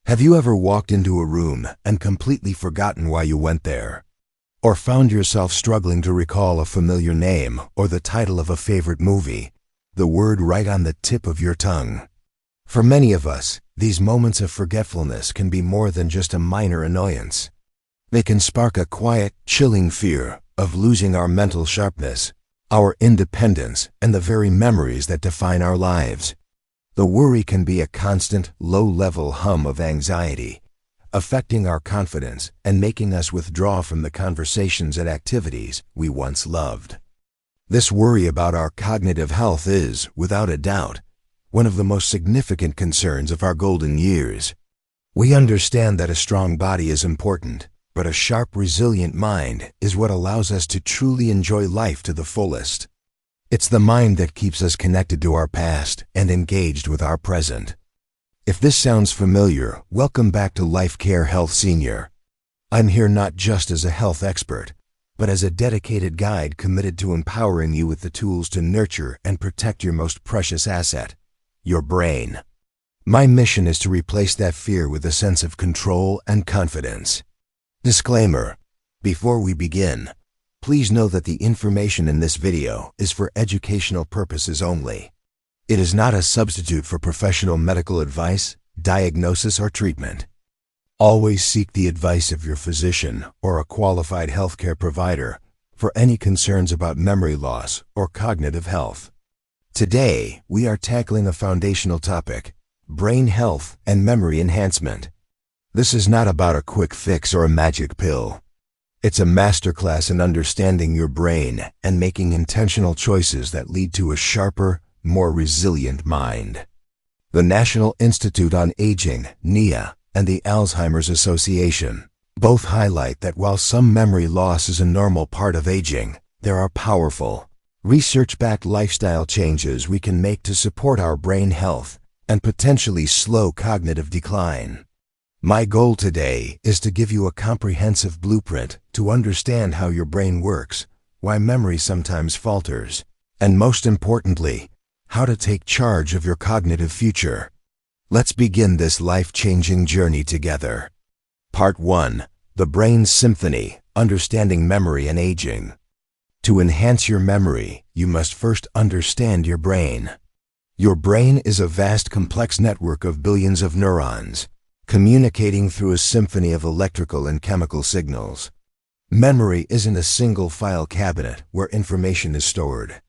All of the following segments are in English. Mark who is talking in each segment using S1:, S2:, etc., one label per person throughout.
S1: Have you ever walked into a room and completely forgotten why you went there? Or found yourself struggling to recall a familiar name or the title of a favorite movie, the word right on the tip of your tongue? For many of us, these moments of forgetfulness can be more than just a minor annoyance. They can spark a quiet, chilling fear of losing our mental sharpness, our independence, and the very memories that define our lives. The worry can be a constant, low-level hum of anxiety, affecting our confidence and making us withdraw from the conversations and activities we once loved. This worry about our cognitive health is, without a doubt, one of the most significant concerns of our golden years. We understand that a strong body is important, but a sharp, resilient mind is what allows us to truly enjoy life to the fullest. It's the mind that keeps us connected to our past and engaged with our present. If this sounds familiar, welcome back to Life Care Health Senior. I'm here not just as a health expert, but as a dedicated guide committed to empowering you with the tools to nurture and protect your most precious asset, your brain. My mission is to replace that fear with a sense of control and confidence. Disclaimer: before we begin, please know that the information in this video is for educational purposes only. It is not a substitute for professional medical advice, diagnosis, or treatment. Always seek the advice of your physician or a qualified healthcare provider for any concerns about memory loss or cognitive health. Today, we are tackling a foundational topic: brain health and memory enhancement. This is not about a quick fix or a magic pill. It's a masterclass in understanding your brain and making intentional choices that lead to a sharper, more resilient mind. The National Institute on Aging, NIA, and the Alzheimer's Association both highlight that while some memory loss is a normal part of aging, there are powerful, research-backed lifestyle changes we can make to support our brain health and potentially slow cognitive decline. My goal today is to give you a comprehensive blueprint to understand how your brain works, why memory sometimes falters, and most importantly, how to take charge of your cognitive future. Let's begin this life-changing journey together. Part 1. The Brain's Symphony: Understanding Memory and Aging. To enhance your memory, you must first understand your brain. Your brain is a vast, complex network of billions of neurons, communicating through a symphony of electrical and chemical signals. Memory isn't a single file cabinet where information is stored.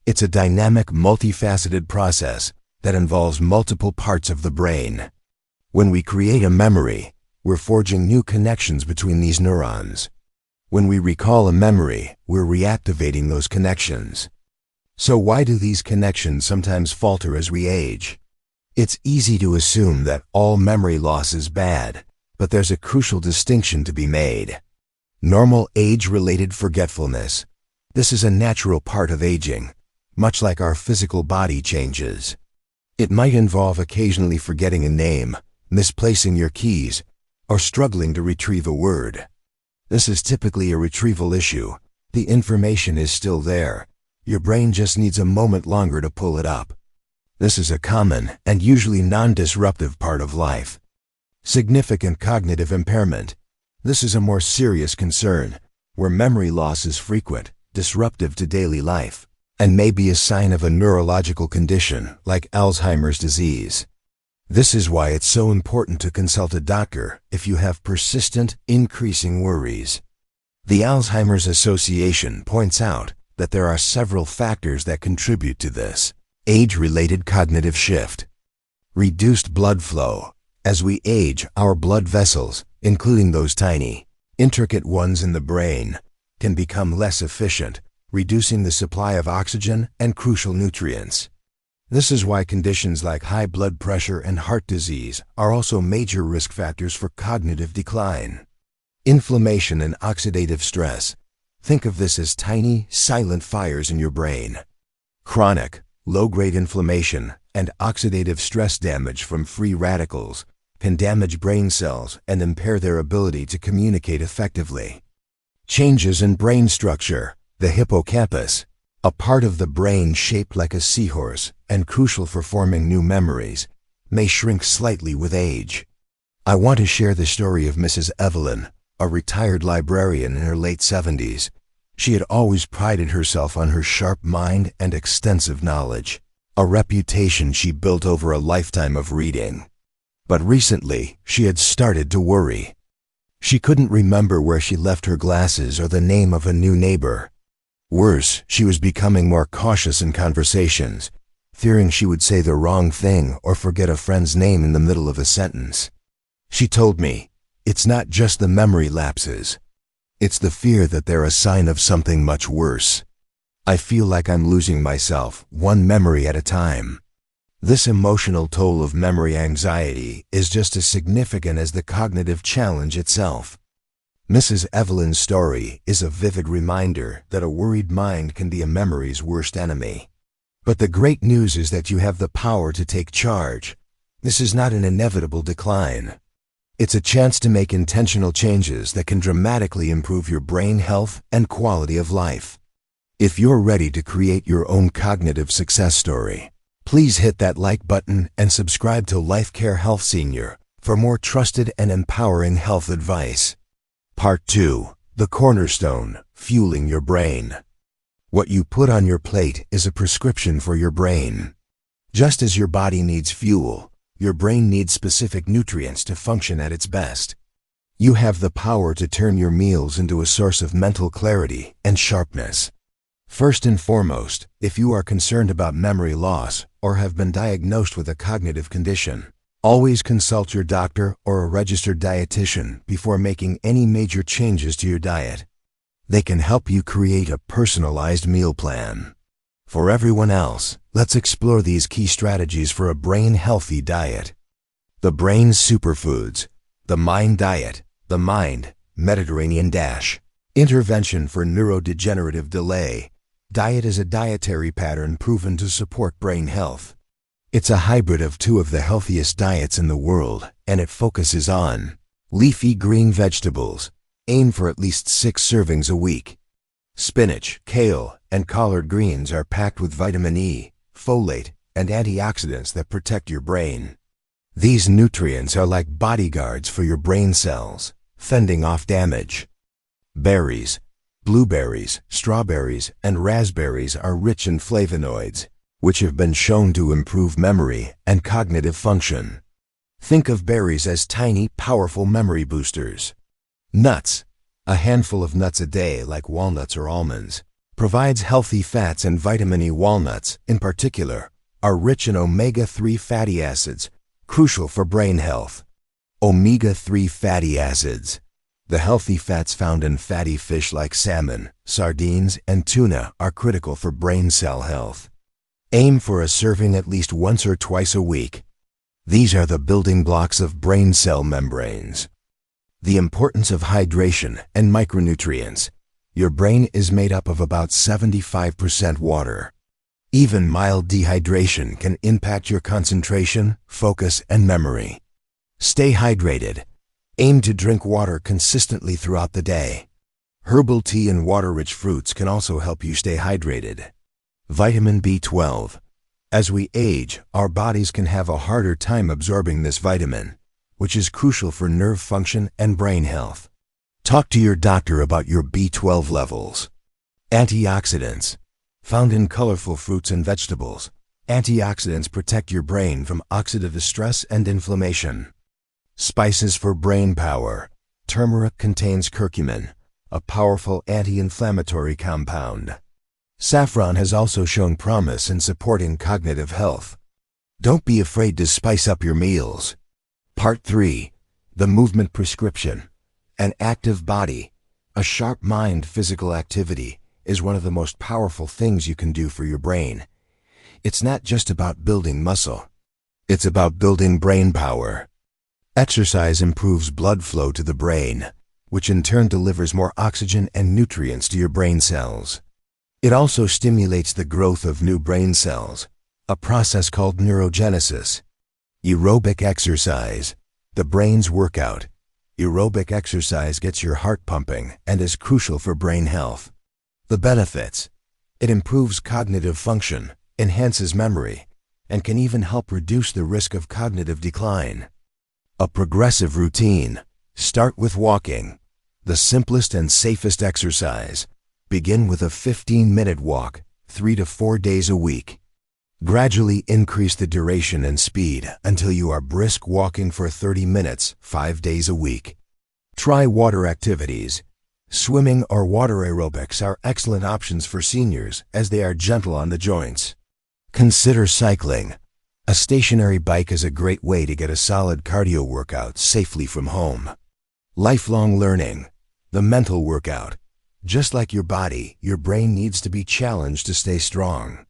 S1: It's a dynamic, multifaceted process that involves multiple parts of the brain. When we create a memory, we're forging new connections between these neurons. When we recall a memory, we're reactivating those connections. So why do these connections sometimes falter as we age? It's easy to assume that all memory loss is bad, but there's a crucial distinction to be made. Normal age-related forgetfulness. This is a natural part of aging, much like our physical body changes. It might involve occasionally forgetting a name, misplacing your keys, or struggling to retrieve a word. This is typically a retrieval issue. The information is still there. Your brain just needs a moment longer to pull it up. This is a common and usually non-disruptive part of life. Significant cognitive impairment. This is a more serious concern, where memory loss is frequent, disruptive to daily life, and may be a sign of a neurological condition like Alzheimer's disease. This is why it's so important to consult a doctor if you have persistent, increasing worries. The Alzheimer's Association points out that there are several factors that contribute to this. Age-related cognitive shift. Reduced blood flow. As we age, our blood vessels, including those tiny, intricate ones in the brain, can become less efficient, reducing the supply of oxygen and crucial nutrients. This is why conditions like high blood pressure and heart disease are also major risk factors for cognitive decline. Inflammation and oxidative stress. Think of this as tiny, silent fires in your brain. Chronic, low-grade inflammation and oxidative stress damage from free radicals can damage brain cells and impair their ability to communicate effectively. Changes in brain structure. The hippocampus, a part of the brain shaped like a seahorse and crucial for forming new memories, may shrink slightly with age. I want to share the story of Mrs. Evelyn, a retired librarian in her late 70s. She had always prided herself on her sharp mind and extensive knowledge, a reputation she built over a lifetime of reading. But recently, she had started to worry. She couldn't remember where she left her glasses or the name of a new neighbor. Worse, she was becoming more cautious in conversations, fearing she would say the wrong thing or forget a friend's name in the middle of a sentence. She told me, "It's not just the memory lapses. It's the fear that they're a sign of something much worse. I feel like I'm losing myself, one memory at a time." This emotional toll of memory anxiety is just as significant as the cognitive challenge itself. Mrs. Evelyn's story is a vivid reminder that a worried mind can be a memory's worst enemy. But the great news is that you have the power to take charge. This is not an inevitable decline. It's a chance to make intentional changes that can dramatically improve your brain health and quality of life. If you're ready to create your own cognitive success story, please hit that like button and subscribe to LifeCare Health Senior for more trusted and empowering health advice. Part 2. The Cornerstone, Fueling Your Brain. What you put on your plate is a prescription for your brain. Just as your body needs fuel, your brain needs specific nutrients to function at its best. You have the power to turn your meals into a source of mental clarity and sharpness. First and foremost, if you are concerned about memory loss or have been diagnosed with a cognitive condition, always consult your doctor or a registered dietitian before making any major changes to your diet. They can help you create a personalized meal plan. For everyone else, let's explore these key strategies for a brain-healthy diet. The brain's superfoods, the Mind Diet, the Mind, Mediterranean Dash. Intervention for neurodegenerative delay. Diet is a dietary pattern proven to support brain health. It's a hybrid of two of the healthiest diets in the world, and it focuses on leafy green vegetables. Aim for at least 6 servings a week. Spinach, kale, and collard greens are packed with vitamin E, folate, and antioxidants that protect your brain. These nutrients are like bodyguards for your brain cells, fending off damage. Berries. Blueberries, strawberries, and raspberries are rich in flavonoids, which have been shown to improve memory and cognitive function. Think of berries as tiny, powerful memory boosters. Nuts. A handful of nuts a day, like walnuts or almonds, provides healthy fats, and vitamin E. Walnuts, in particular, are rich in omega-3 fatty acids, crucial for brain health. Omega-3 fatty acids. The healthy fats found in fatty fish like salmon, sardines, and tuna are critical for brain cell health. Aim for a serving at least once or twice a week. These are the building blocks of brain cell membranes. The importance of hydration and micronutrients. Your brain is made up of about 75% water. Even mild dehydration can impact your concentration, focus, and memory. Stay hydrated. Aim to drink water consistently throughout the day. Herbal tea and water-rich fruits can also help you stay hydrated. Vitamin B12. As we age, our bodies can have a harder time absorbing this vitamin, which is crucial for nerve function and brain health. Talk to your doctor about your B12 levels. Antioxidants. Found in colorful fruits and vegetables, antioxidants protect your brain from oxidative stress and inflammation. Spices for brain power. Turmeric contains curcumin, a powerful anti-inflammatory compound. Saffron has also shown promise in supporting cognitive health. Don't be afraid to spice up your meals. Part 3. The Movement Prescription. An active body, a sharp mind. Physical activity is one of the most powerful things you can do for your brain. It's not just about building muscle. It's about building brain power. Exercise improves blood flow to the brain, which in turn delivers more oxygen and nutrients to your brain cells. It also stimulates the growth of new brain cells, a process called neurogenesis. Aerobic exercise, the brain's workout. Aerobic exercise gets your heart pumping and is crucial for brain health. The benefits: it improves cognitive function, enhances memory, and can even help reduce the risk of cognitive decline. A progressive routine. Start with walking. The simplest and safest exercise. Begin with a 15-minute walk, 3 to 4 days a week. Gradually increase the duration and speed until you are brisk walking for 30 minutes, 5 days a week. Try water activities. Swimming or water aerobics are excellent options for seniors as they are gentle on the joints. Consider cycling. A stationary bike is a great way to get a solid cardio workout safely from home. Lifelong learning. The mental workout. Just like your body, your brain needs to be challenged to stay strong.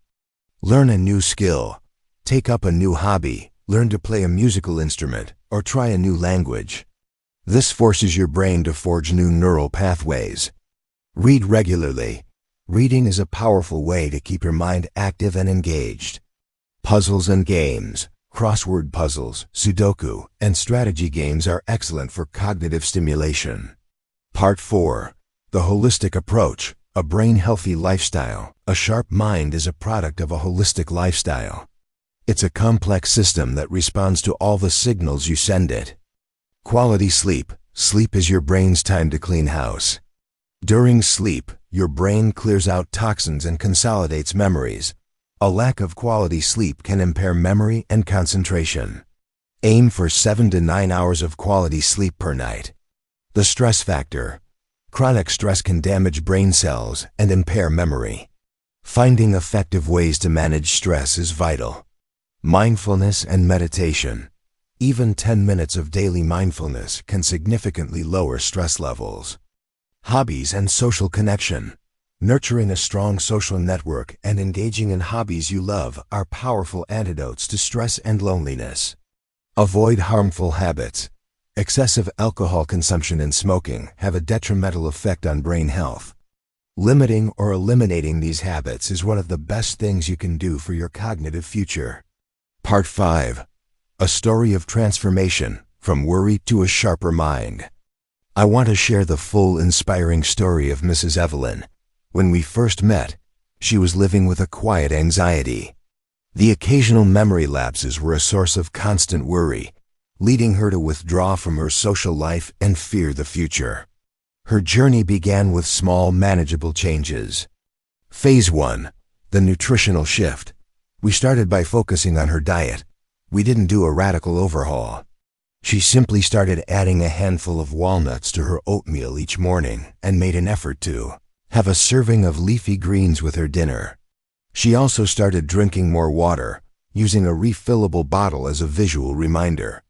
S1: Learn a new skill. Take up a new hobby, learn to play a musical instrument, or try a new language. This forces your brain to forge new neural pathways. Read regularly. Reading is a powerful way to keep your mind active and engaged. Puzzles and games. Crossword puzzles, Sudoku, and strategy games are excellent for cognitive stimulation. Part 4. The holistic approach. A brain-healthy lifestyle. A sharp mind is a product of a holistic lifestyle. It's a complex system that responds to all the signals you send it. Quality sleep. Sleep is your brain's time to clean house. During sleep, your brain clears out toxins and consolidates memories. A lack of quality sleep can impair memory and concentration. Aim for 7 to 9 hours of quality sleep per night. The stress factor. Chronic stress can damage brain cells and impair memory. Finding effective ways to manage stress is vital. Mindfulness and meditation. Even 10 minutes of daily mindfulness can significantly lower stress levels. Hobbies and social connection. Nurturing a strong social network and engaging in hobbies you love are powerful antidotes to stress and loneliness. Avoid harmful habits. Excessive alcohol consumption and smoking have a detrimental effect on brain health. Limiting or eliminating these habits is one of the best things you can do for your cognitive future. Part 5. A story of transformation, from worry to a sharper mind. I want to share the full, inspiring story of Mrs. Evelyn. When we first met, she was living with a quiet anxiety. The occasional memory lapses were a source of constant worry, leading her to withdraw from her social life and fear the future. Her journey began with small, manageable changes. Phase 1. The nutritional shift. We started by focusing on her diet. We didn't do a radical overhaul. She simply started adding a handful of walnuts to her oatmeal each morning and made an effort to have a serving of leafy greens with her dinner. She also started drinking more water, using a refillable bottle as a visual reminder.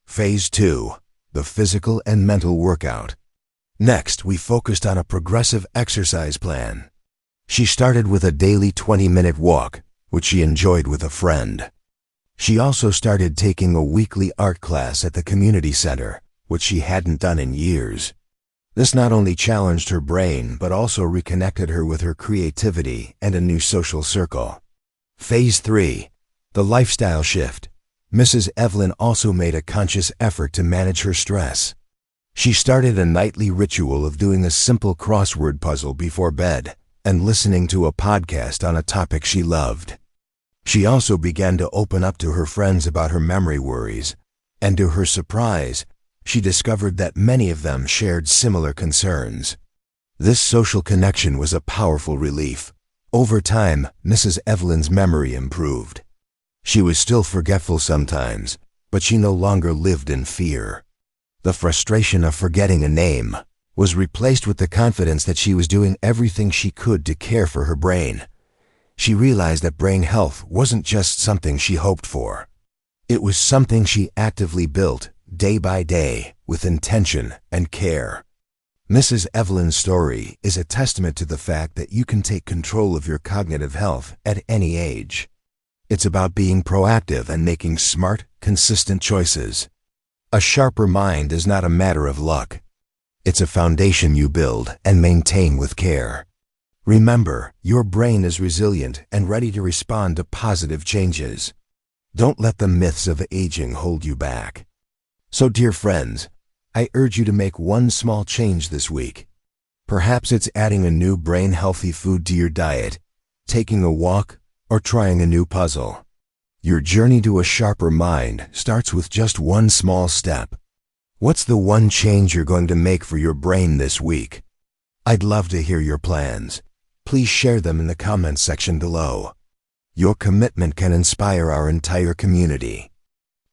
S1: Phase 2. The physical and mental workout. Next, we focused on a progressive exercise plan. She started with a daily 20-minute walk, which she enjoyed with a friend. She also started taking a weekly art class at the community center, which she hadn't done in years. This not only challenged her brain, but also reconnected her with her creativity and a new social circle. Phase 3. The lifestyle shift. Mrs. Evelyn also made a conscious effort to manage her stress. She started a nightly ritual of doing a simple crossword puzzle before bed and listening to a podcast on a topic she loved. She also began to open up to her friends about her memory worries, and to her surprise, she discovered that many of them shared similar concerns. This social connection was a powerful relief. Over time, Mrs. Evelyn's memory improved. She was still forgetful sometimes, but she no longer lived in fear. The frustration of forgetting a name was replaced with the confidence that she was doing everything she could to care for her brain. She realized that brain health wasn't just something she hoped for. It was something she actively built, day by day, with intention and care. Mrs. Evelyn's story is a testament to the fact that you can take control of your cognitive health at any age. It's about being proactive and making smart, consistent choices. A sharper mind is not a matter of luck. It's a foundation you build and maintain with care. Remember, your brain is resilient and ready to respond to positive changes. Don't let the myths of aging hold you back. So, dear friends, I urge you to make one small change this week. Perhaps it's adding a new brain-healthy food to your diet, taking a walk, or trying a new puzzle. Your journey to a sharper mind starts with just one small step. What's the one change you're going to make for your brain this week? I'd love to hear your plans. Please share them in the comments section below. Your commitment can inspire our entire community.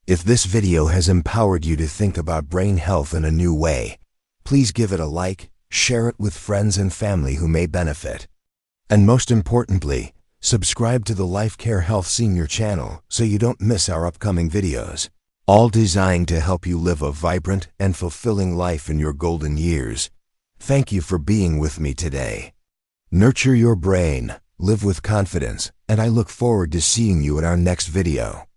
S1: If this video has empowered you to think about brain health in a new way, please give it a like, share it with friends and family who may benefit. And most importantly, subscribe to the Life Care Health Senior channel so you don't miss our upcoming videos, all designed to help you live a vibrant and fulfilling life in your golden years. Thank you for being with me today. Nurture your brain, live with confidence, and I look forward to seeing you in our next video.